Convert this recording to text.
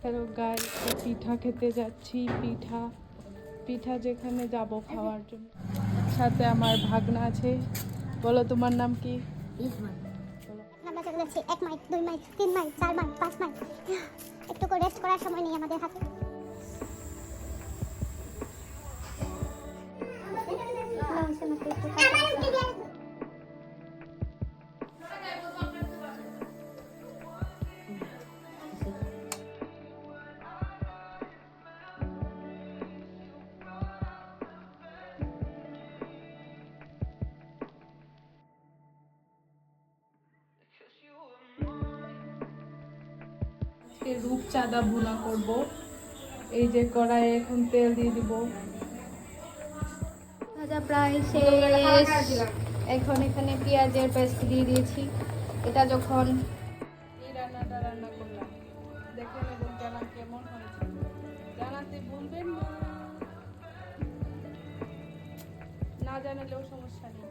Hello guys, পিঠা খেতে যাচ্ছি। পিঠা যেখানে যাব খাওয়ার জন্য। সাথে আমার ভাগনা আছে। বলো তোমার নাম কি? আমরা চলে যাচ্ছি 1 mile 2 mile 3 mile 4 mile 5 mile. একটু করে রেস্ট করার সময় নেই আমাদের হাতে। রূপচাঁদা ভুনা করব। এই যে কড়াইয়ে এখন তেল দিয়ে দিব। ভাজা প্রায় শেষ। এখন এখানে পেঁয়াজের পেস্ট দিয়ে দিয়েছি। এটা যখন এই রান্নাটা রান্না করলাম, দেখে নেবেন কেমন হয়েছে। জানাতে ভুলবেন না, না জানালেও সমস্যা নেই।